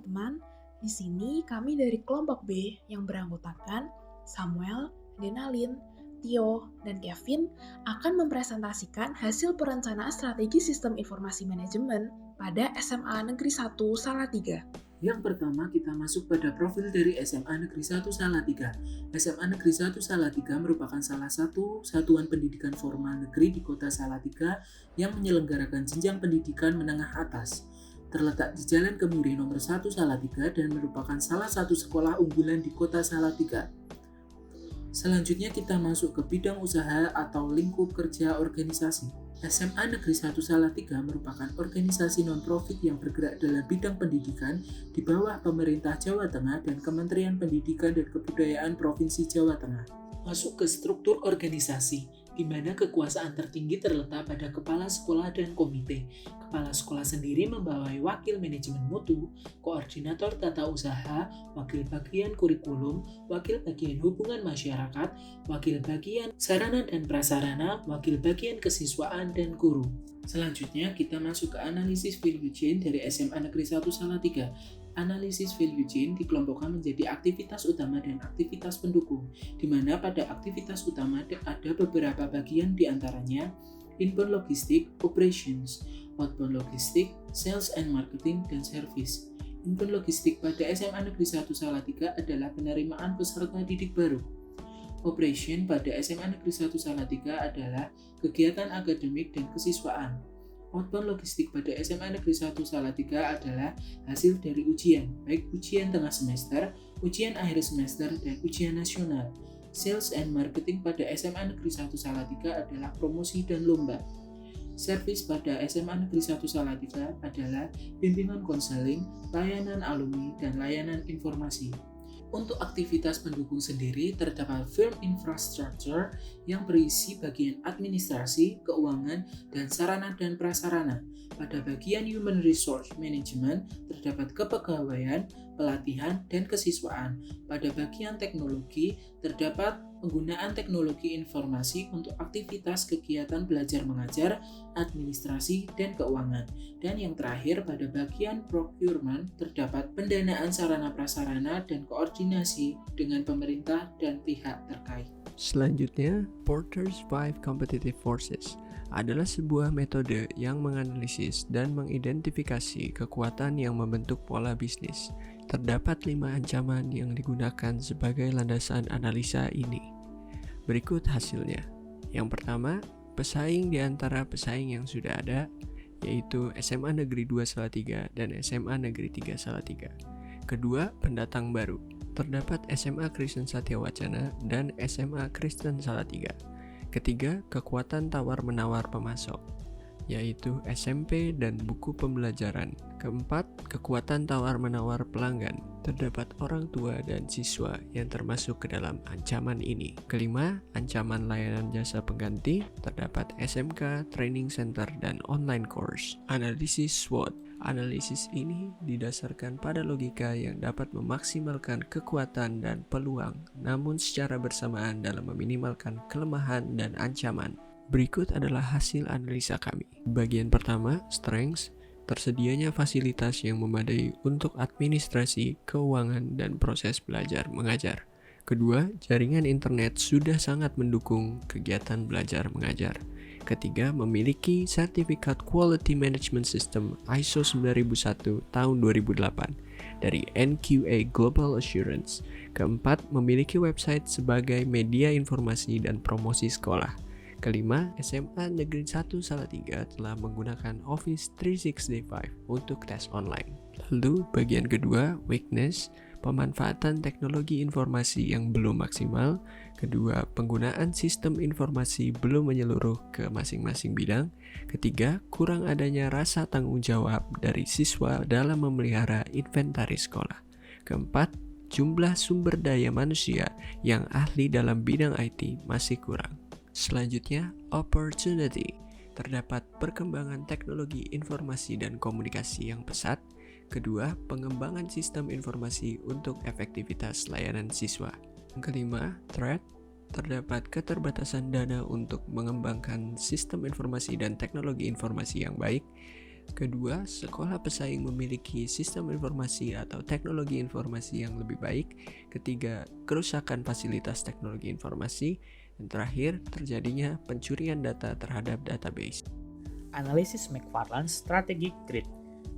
teman-teman. Di sini kami dari kelompok B yang beranggotakan Samuel, Denalin, Tio, dan Kevin akan mempresentasikan hasil perencanaan strategi sistem informasi manajemen pada SMA Negeri 1 Salatiga. Yang pertama, kita masuk pada profil dari SMA Negeri 1 Salatiga. SMA Negeri 1 Salatiga merupakan salah satu satuan pendidikan formal negeri di kota Salatiga yang menyelenggarakan jenjang pendidikan menengah atas. Terletak di Jalan Kemiri nomor 1 Salatiga dan merupakan salah satu sekolah unggulan di kota Salatiga. Selanjutnya kita masuk ke bidang usaha atau lingkup kerja organisasi. SMA Negeri 1 Salatiga merupakan organisasi non-profit yang bergerak dalam bidang pendidikan di bawah pemerintah Jawa Tengah dan Kementerian Pendidikan dan Kebudayaan Provinsi Jawa Tengah. Masuk ke struktur organisasi, di mana kekuasaan tertinggi terletak pada kepala sekolah dan komite. Kepala sekolah sendiri membawai wakil manajemen mutu, koordinator tata usaha, wakil bagian kurikulum, wakil bagian hubungan masyarakat, wakil bagian sarana dan prasarana, wakil bagian kesiswaan, dan guru. Selanjutnya kita masuk ke analisis value chain dari SMA Negeri 1 Salatiga. Analisis value chain dikelompokkan menjadi aktivitas utama dan aktivitas pendukung, di mana pada aktivitas utama ada beberapa bagian diantaranya inbound logistik, operations, outbound logistik, sales and marketing, dan service. Inbound logistik pada SMA Negeri 1 Salatiga adalah penerimaan peserta didik baru. Operation pada SMA Negeri 1 Salatiga adalah kegiatan akademik dan kesiswaan. Outbound logistik pada SMA Negeri 1 Salatiga adalah hasil dari ujian, baik ujian tengah semester, ujian akhir semester, dan ujian nasional. Sales and marketing pada SMA Negeri 1 Salatiga adalah promosi dan lomba. Service pada SMA Negeri 1 Salatiga adalah bimbingan konseling, layanan alumni, dan layanan informasi. Untuk aktivitas pendukung sendiri, terdapat firm infrastructure yang berisi bagian administrasi, keuangan, dan sarana dan prasarana. Pada bagian human resource management, terdapat kepegawaian, pelatihan, dan kesiswaan. Pada bagian teknologi, terdapat penggunaan teknologi informasi untuk aktivitas kegiatan belajar mengajar, administrasi, dan keuangan. Dan yang terakhir, pada bagian procurement terdapat pendanaan sarana prasarana dan koordinasi dengan pemerintah dan pihak terkait. Selanjutnya, Porter's 5 Competitive Forces adalah sebuah metode yang menganalisis dan mengidentifikasi kekuatan yang membentuk pola bisnis. Terdapat 5 ancaman yang digunakan sebagai landasan analisa ini. Berikut hasilnya. Yang pertama, pesaing di antara pesaing yang sudah ada, yaitu SMA Negeri 2 Salatiga dan SMA Negeri 3 Salatiga. Kedua, pendatang baru. Terdapat SMA Kristen Satya Wacana dan SMA Kristen Salatiga. Ketiga, kekuatan tawar-menawar pemasok, yaitu SMP dan buku pembelajaran. Keempat, kekuatan tawar-menawar pelanggan. Terdapat orang tua dan siswa yang termasuk ke dalam ancaman ini. Kelima, ancaman layanan jasa pengganti. Terdapat SMK, training center, dan online course. Analisis SWOT. Analisis ini didasarkan pada logika yang dapat memaksimalkan kekuatan dan peluang, namun secara bersamaan dalam meminimalkan kelemahan dan ancaman. Berikut adalah hasil analisa kami. Bagian pertama, strengths, tersedianya fasilitas yang memadai untuk administrasi, keuangan, dan proses belajar mengajar. Kedua, jaringan internet sudah sangat mendukung kegiatan belajar mengajar. Ketiga, memiliki sertifikat Quality Management System ISO 9001 tahun 2008 dari NQA Global Assurance. Keempat, memiliki website sebagai media informasi dan promosi sekolah. Kelima, SMA Negeri 1 Salatiga telah menggunakan Office 365 untuk tes online. Lalu, bagian kedua, weakness, pemanfaatan teknologi informasi yang belum maksimal. Kedua, penggunaan sistem informasi belum menyeluruh ke masing-masing bidang. Ketiga, kurang adanya rasa tanggung jawab dari siswa dalam memelihara inventaris sekolah. Keempat, jumlah sumber daya manusia yang ahli dalam bidang IT masih kurang. Selanjutnya, opportunity. Terdapat perkembangan teknologi informasi dan komunikasi yang pesat. Kedua, pengembangan sistem informasi untuk efektivitas layanan siswa. Kelima, threat. Terdapat keterbatasan dana untuk mengembangkan sistem informasi dan teknologi informasi yang baik. Kedua, sekolah pesaing memiliki sistem informasi atau teknologi informasi yang lebih baik. Ketiga, kerusakan fasilitas teknologi informasi. Dan terakhir, terjadinya pencurian data terhadap database. Analisis McFarland Strategic Grid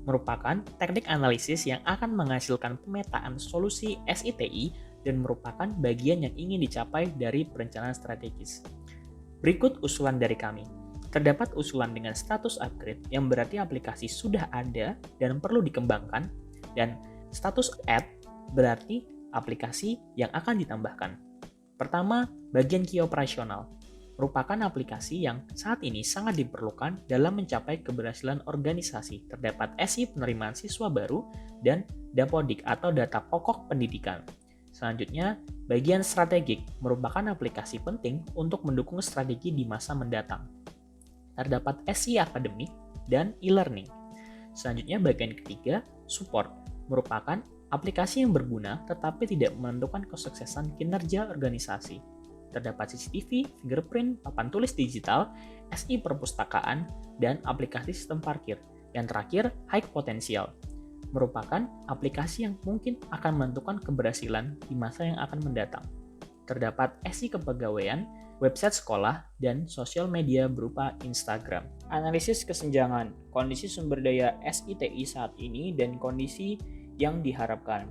merupakan teknik analisis yang akan menghasilkan pemetaan solusi SITI dan merupakan bagian yang ingin dicapai dari perencanaan strategis. Berikut usulan dari kami. Terdapat usulan dengan status upgrade yang berarti aplikasi sudah ada dan perlu dikembangkan, dan status add berarti aplikasi yang akan ditambahkan. Pertama, bagian key operasional merupakan aplikasi yang saat ini sangat diperlukan dalam mencapai keberhasilan organisasi. Terdapat SI penerimaan siswa baru dan Dapodik atau data pokok pendidikan. Selanjutnya, bagian strategik merupakan aplikasi penting untuk mendukung strategi di masa mendatang. Terdapat SI akademik dan e-learning. Selanjutnya bagian ketiga, support, merupakan aplikasi yang berguna tetapi tidak menentukan kesuksesan kinerja organisasi. Terdapat CCTV, fingerprint, papan tulis digital, SI perpustakaan, dan aplikasi sistem parkir. Yang terakhir, high potential, merupakan aplikasi yang mungkin akan menentukan keberhasilan di masa yang akan mendatang. Terdapat SI kepegawaian, website sekolah, dan sosial media berupa Instagram. Analisis kesenjangan, kondisi sumber daya SITI saat ini dan kondisi yang diharapkan.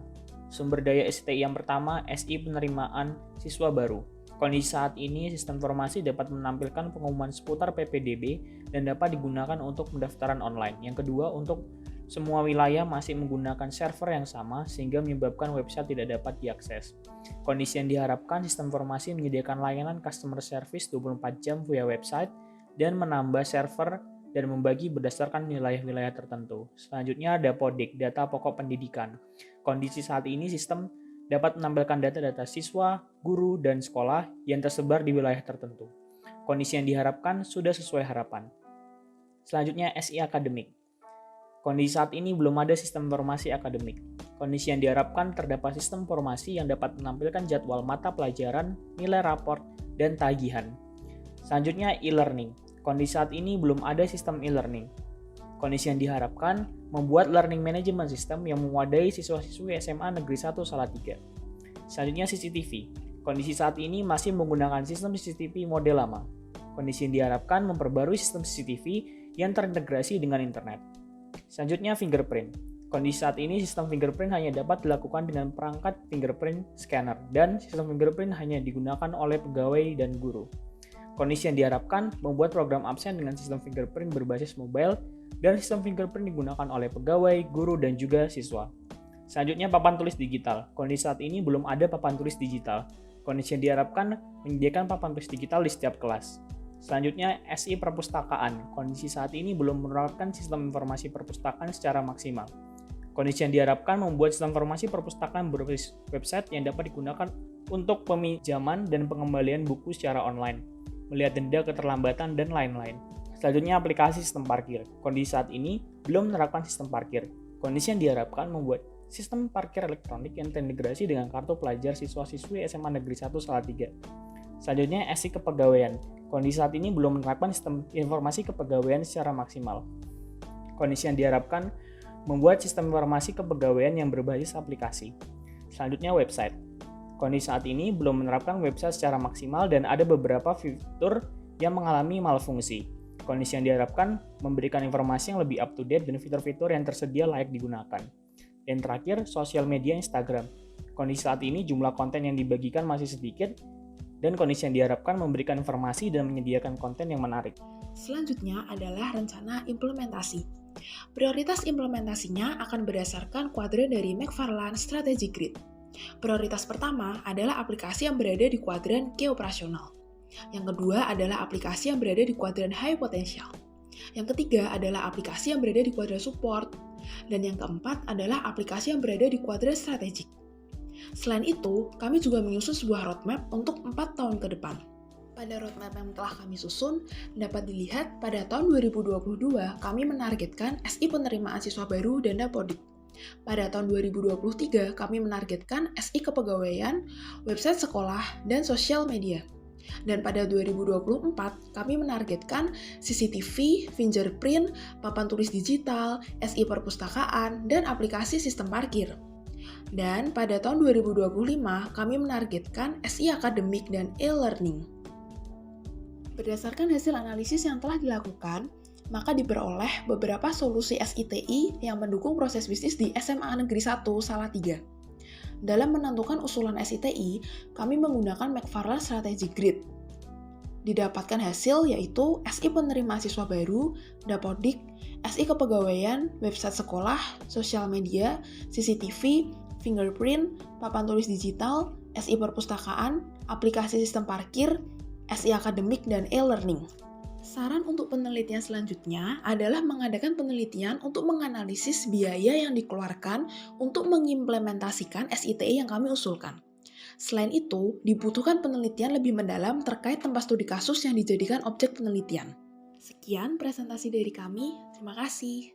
Sumber daya SITI yang pertama, SI penerimaan siswa baru. Kondisi saat ini, sistem informasi dapat menampilkan pengumuman seputar PPDB dan dapat digunakan untuk pendaftaran online. Yang kedua, untuk semua wilayah masih menggunakan server yang sama sehingga menyebabkan website tidak dapat diakses. Kondisi yang diharapkan, sistem informasi menyediakan layanan customer service 24 jam via website dan menambah server dan membagi berdasarkan wilayah-wilayah tertentu. Selanjutnya ada Dapodik, data pokok pendidikan. Kondisi saat ini sistem dapat menampilkan data-data siswa, guru, dan sekolah yang tersebar di wilayah tertentu. Kondisi yang diharapkan sudah sesuai harapan. Selanjutnya SI akademik. Kondisi saat ini belum ada sistem informasi akademik. Kondisi yang diharapkan terdapat sistem informasi yang dapat menampilkan jadwal mata pelajaran, nilai raport, dan tagihan. Selanjutnya e-learning. Kondisi saat ini belum ada sistem e-learning. Kondisi yang diharapkan membuat learning management system yang mewadai siswa-siswi SMA Negeri 1 Salatiga. Selanjutnya CCTV. Kondisi saat ini masih menggunakan sistem CCTV model lama. Kondisi yang diharapkan memperbarui sistem CCTV yang terintegrasi dengan internet. Selanjutnya fingerprint. Kondisi saat ini sistem fingerprint hanya dapat dilakukan dengan perangkat fingerprint scanner dan sistem fingerprint hanya digunakan oleh pegawai dan guru. Kondisi yang diharapkan membuat program absen dengan sistem fingerprint berbasis mobile dan sistem fingerprint digunakan oleh pegawai, guru, dan juga siswa. Selanjutnya papan tulis digital. Kondisi saat ini belum ada papan tulis digital. Kondisi yang diharapkan menyediakan papan tulis digital di setiap kelas. Selanjutnya, SI perpustakaan. Kondisi saat ini belum menerapkan sistem informasi perpustakaan secara maksimal. Kondisi yang diharapkan membuat sistem informasi perpustakaan berbasis website yang dapat digunakan untuk peminjaman dan pengembalian buku secara online, melihat denda keterlambatan, dan lain-lain. Selanjutnya, aplikasi sistem parkir. Kondisi saat ini belum menerapkan sistem parkir. Kondisi yang diharapkan membuat sistem parkir elektronik yang terintegrasi dengan kartu pelajar siswa-siswi SMA Negeri 1 Salatiga. Selanjutnya, SI kepegawaian. Kondisi saat ini belum menerapkan sistem informasi kepegawaian secara maksimal. Kondisi yang diharapkan membuat sistem informasi kepegawaian yang berbasis aplikasi. Selanjutnya, website. Kondisi saat ini belum menerapkan website secara maksimal dan ada beberapa fitur yang mengalami malfungsi. Kondisi yang diharapkan memberikan informasi yang lebih up-to-date dan fitur-fitur yang tersedia layak digunakan. Dan terakhir, sosial media Instagram. Kondisi saat ini jumlah konten yang dibagikan masih sedikit, dan kondisi yang diharapkan memberikan informasi dan menyediakan konten yang menarik. Selanjutnya adalah rencana implementasi. Prioritas implementasinya akan berdasarkan kuadran dari McFarland Strategic Grid. Prioritas pertama adalah aplikasi yang berada di kuadran key operasional. Yang kedua adalah aplikasi yang berada di kuadran high potential. Yang ketiga adalah aplikasi yang berada di kuadran support. Dan yang keempat adalah aplikasi yang berada di kuadran strategik. Selain itu, kami juga menyusun sebuah roadmap untuk 4 tahun ke depan. Pada roadmap yang telah kami susun, dapat dilihat pada tahun 2022 kami menargetkan SI penerimaan siswa baru dan Dapodik. Pada tahun 2023 kami menargetkan SI kepegawaian, website sekolah, dan sosial media. Dan pada 2024, kami menargetkan CCTV, fingerprint, papan tulis digital, SI perpustakaan, dan aplikasi sistem parkir. Dan pada tahun 2025, kami menargetkan SI akademik dan e-learning. Berdasarkan hasil analisis yang telah dilakukan, maka diperoleh beberapa solusi SITI yang mendukung proses bisnis di SMA Negeri 1 Salatiga. Dalam menentukan usulan SITI, kami menggunakan McFarland Strategic Grid. Didapatkan hasil yaitu SI penerima siswa baru, Dapodik, SI kepegawaian, website sekolah, sosial media, CCTV, fingerprint, papan tulis digital, SI perpustakaan, aplikasi sistem parkir, SI akademik, dan e-learning. Saran untuk penelitian selanjutnya adalah mengadakan penelitian untuk menganalisis biaya yang dikeluarkan untuk mengimplementasikan SITI yang kami usulkan. Selain itu, dibutuhkan penelitian lebih mendalam terkait tempat studi kasus yang dijadikan objek penelitian. Sekian presentasi dari kami, terima kasih.